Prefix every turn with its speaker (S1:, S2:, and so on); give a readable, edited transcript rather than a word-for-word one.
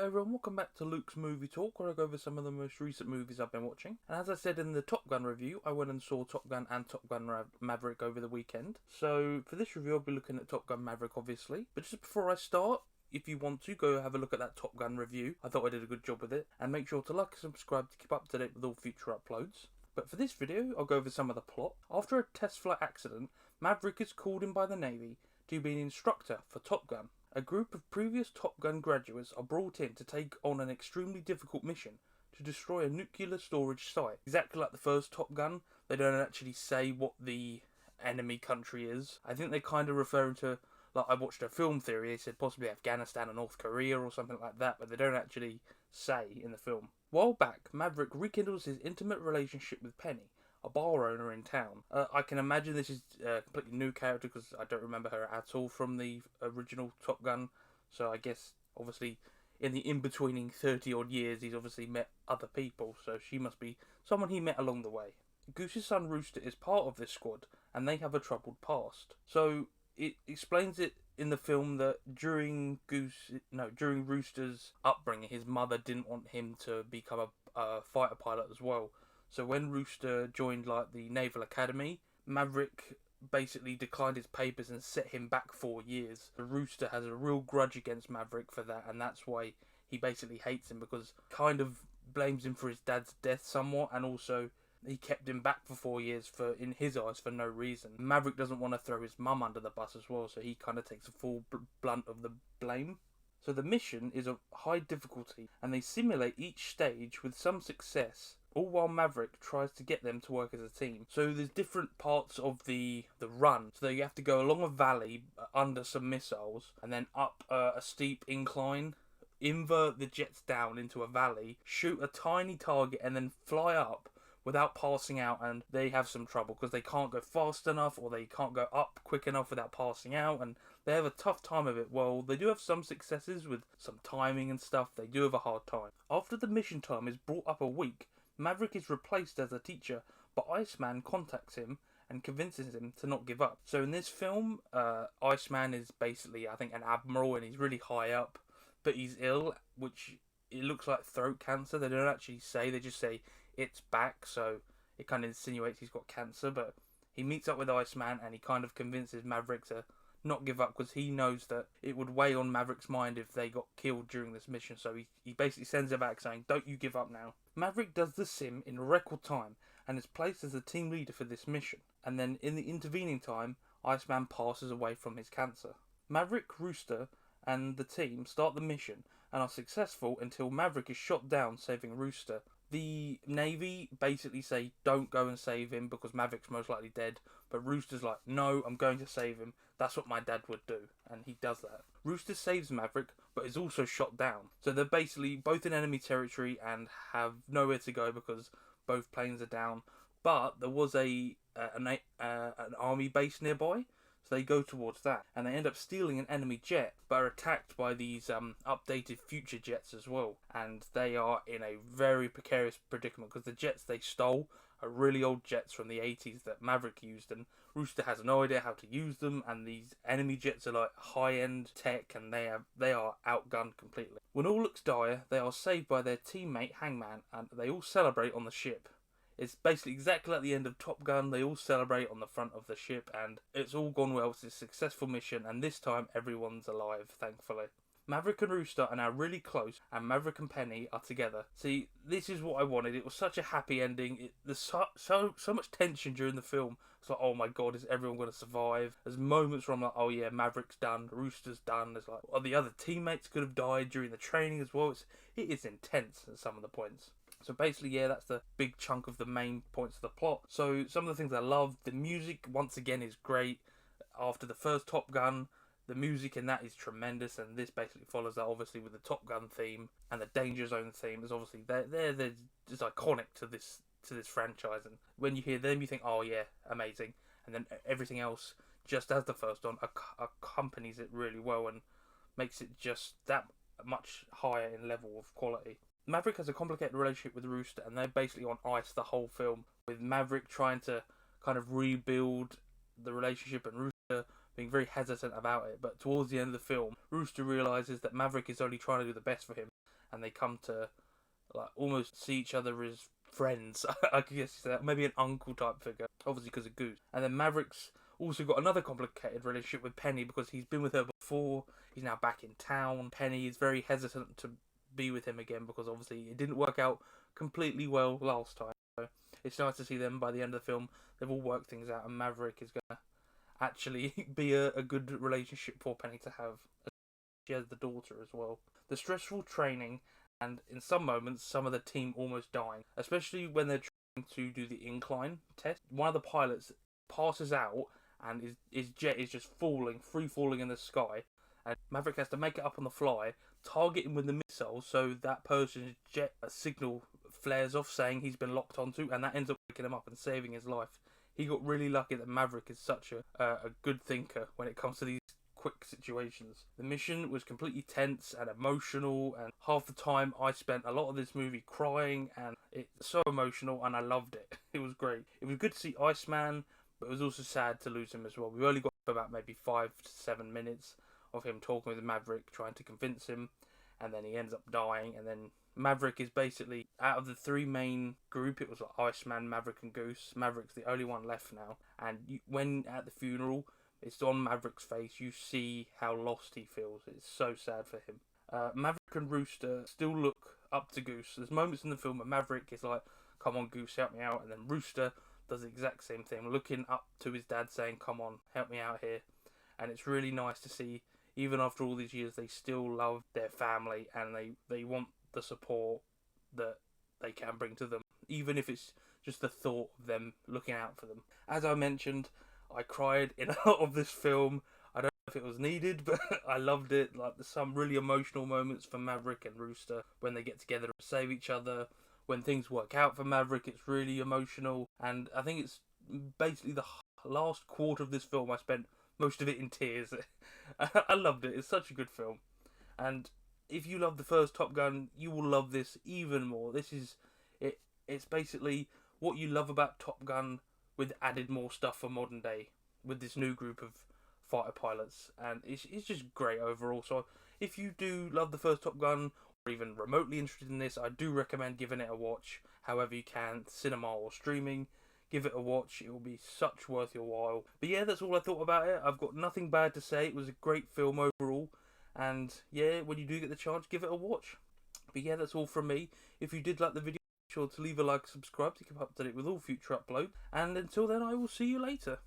S1: everyone, welcome back to Luke's Movie Talk, where I go over some of the most recent movies I've been watching. And as I said in the Top Gun review, I went and saw Top Gun and Top Gun Maverick over the weekend. So for this review, I'll be looking at Top Gun Maverick, obviously. But just before I start, if you want to, go have a look at that Top Gun review. I thought I did a good job with it. And make sure to like and subscribe to keep up to date with all future uploads. But for this video, I'll go over some of the plot. After a test flight accident, Maverick is called in by the Navy to be an instructor for Top Gun. A group of previous Top Gun graduates are brought in to take on an extremely difficult mission to destroy a nuclear storage site. Exactly like the first Top Gun, they don't actually say what the enemy country is. I think they're kind of referring to, like I watched a film theory, they said possibly Afghanistan or North Korea or something like that, but they don't actually say in the film. While back, Maverick rekindles his intimate relationship with Penny, a bar owner in town. I can imagine this is a completely new character because I don't remember her at all from the original Top Gun. So I guess, obviously, in the in-betweening 30-odd years, he's obviously met other people. So she must be someone he met along the way. Goose's son Rooster is part of this squad, and they have a troubled past. So it explains it in the film that during Rooster's upbringing, his mother didn't want him to become a fighter pilot as well. So when Rooster joined like the Naval Academy, Maverick basically declined his papers and set him back 4 years. Rooster has a real grudge against Maverick for that, and that's why he basically hates him, because kind of blames him for his dad's death somewhat, and also he kept him back for 4 years for, in his eyes, for no reason. Maverick doesn't want to throw his mum under the bus as well, so he kind of takes a full blunt of the blame. So the mission is of high difficulty, and they simulate each stage with some success, all while Maverick tries to get them to work as a team. So there's different parts of the run. So you have to go along a valley under some missiles, and then up a steep incline, invert the jets down into a valley, shoot a tiny target, and then fly up without passing out. And they have some trouble because they can't go fast enough, or they can't go up quick enough without passing out, and they have a tough time of it. Well, they do have some successes with some timing and stuff. They do have a hard time. After the mission time is brought up a week, Maverick is replaced as a teacher, but Iceman contacts him and convinces him to not give up. So in this film, Iceman is basically, I think, an admiral, and he's really high up, but he's ill, which it looks like throat cancer. They don't actually say, they just say it's back, so it kind of insinuates he's got cancer. But he meets up with Iceman, and he kind of convinces Maverick to not give up, because he knows that it would weigh on Maverick's mind if they got killed during this mission. So he basically sends it back saying, don't you give up now. Maverick does the sim in record time and is placed as the team leader for this mission. And then in the intervening time, Iceman passes away from his cancer. Maverick, Rooster and the team start the mission and are successful until Maverick is shot down, saving Rooster. The Navy basically say don't go and save him because Maverick's most likely dead, but Rooster's like, no, I'm going to save him. That's what my dad would do, and he does that. Rooster saves Maverick, but is also shot down. So they're basically both in enemy territory and have nowhere to go because both planes are down. But there was an army base nearby, so they go towards that, and they end up stealing an enemy jet, but are attacked by these updated future jets as well. And they are in a very precarious predicament because the jets they stole are really old jets from the 80s that Maverick used, and Rooster has no idea how to use them, and these enemy jets are like high-end tech, and they are outgunned completely. When all looks dire, they are saved by their teammate Hangman, and they all celebrate on the ship. It's basically exactly like the end of Top Gun. They all celebrate on the front of the ship, and it's all gone well. It's a successful mission, and this time everyone's alive, thankfully. Maverick and Rooster are now really close, and Maverick and Penny are together. See, this is what I wanted. It was such a happy ending. There's so much tension during the film. It's like, oh my god, is everyone going to survive? There's moments where I'm like, oh yeah, Maverick's done, Rooster's done. There's like, oh, the other teammates could have died during the training as well. It is intense at some of the points. So basically, yeah, that's the big chunk of the main points of the plot. So some of the things I love, the music, once again, is great. After the first Top Gun, the music in that is tremendous, and this basically follows that, obviously, with the Top Gun theme, and the Danger Zone theme is obviously, they're just iconic to this franchise, and when you hear them, you think, oh yeah, amazing, and then everything else, just as the first one, accompanies it really well, and makes it just that much higher in level of quality. Maverick has a complicated relationship with Rooster, and they're basically on ice the whole film, with Maverick trying to kind of rebuild the relationship, and Rooster being very hesitant about it. But towards the end of the film, Rooster realizes that Maverick is only trying to do the best for him, and they come to like almost see each other as friends. I guess that maybe an uncle type figure, obviously because of Goose. And then Maverick's also got another complicated relationship with Penny because he's been with her before. He's now back in town. Penny is very hesitant to be with him again because obviously it didn't work out completely well last time. So it's nice to see them by the end of the film. They've all worked things out, and Maverick is gonna actually be a good relationship for Penny to have. She has the daughter as well. The stressful training, and in some moments, some of the team almost dying, especially when they're trying to do the incline test. One of the pilots passes out, and his jet is just free falling in the sky. And Maverick has to make it up on the fly, target him with the missile, so that person's jet signal flares off saying he's been locked onto, and that ends up waking him up and saving his life. He got really lucky that Maverick is such a good thinker when it comes to these quick situations. The mission was completely tense and emotional, and half the time I spent a lot of this movie crying, and it's so emotional, and I loved it. It was great. It was good to see Iceman, but it was also sad to lose him as well. We only got about maybe 5 to 7 minutes of him talking with Maverick, trying to convince him, and then he ends up dying, and then Maverick is basically, out of the three main group, it was like Iceman, Maverick and Goose. Maverick's the only one left now, and when at the funeral, it's on Maverick's face, you see how lost he feels. It's so sad for him. Maverick and Rooster still look up to Goose. There's moments in the film where Maverick is like, come on Goose, help me out, and then Rooster does the exact same thing, looking up to his dad saying, come on, help me out here. And it's really nice to see, even after all these years, they still love their family, and they want the support that they can bring to them, even if it's just the thought of them looking out for them. As I mentioned, I cried in a lot of this film. I don't know if it was needed, but I loved it. Like, there's some really emotional moments for Maverick and Rooster when they get together and save each other. When things work out for Maverick, it's really emotional. And I think it's basically the last quarter of this film I spent most of it in tears. I loved it. It's such a good film. And if you love the first Top Gun, you will love this even more. This is it. It's basically what you love about Top Gun with added more stuff for modern day with this new group of fighter pilots, and it's just great overall. So if you do love the first Top Gun, or even remotely interested in this, I do recommend giving it a watch. However you can, cinema or streaming, give it a watch. It will be such worth your while. But yeah, that's all I thought about it. I've got nothing bad to say. It was a great film overall. And yeah, when you do get the chance, give it a watch. But yeah, that's all from me. If you did like the video, make sure to leave a like and subscribe to keep up to date with all future uploads. And until then, I will see you later.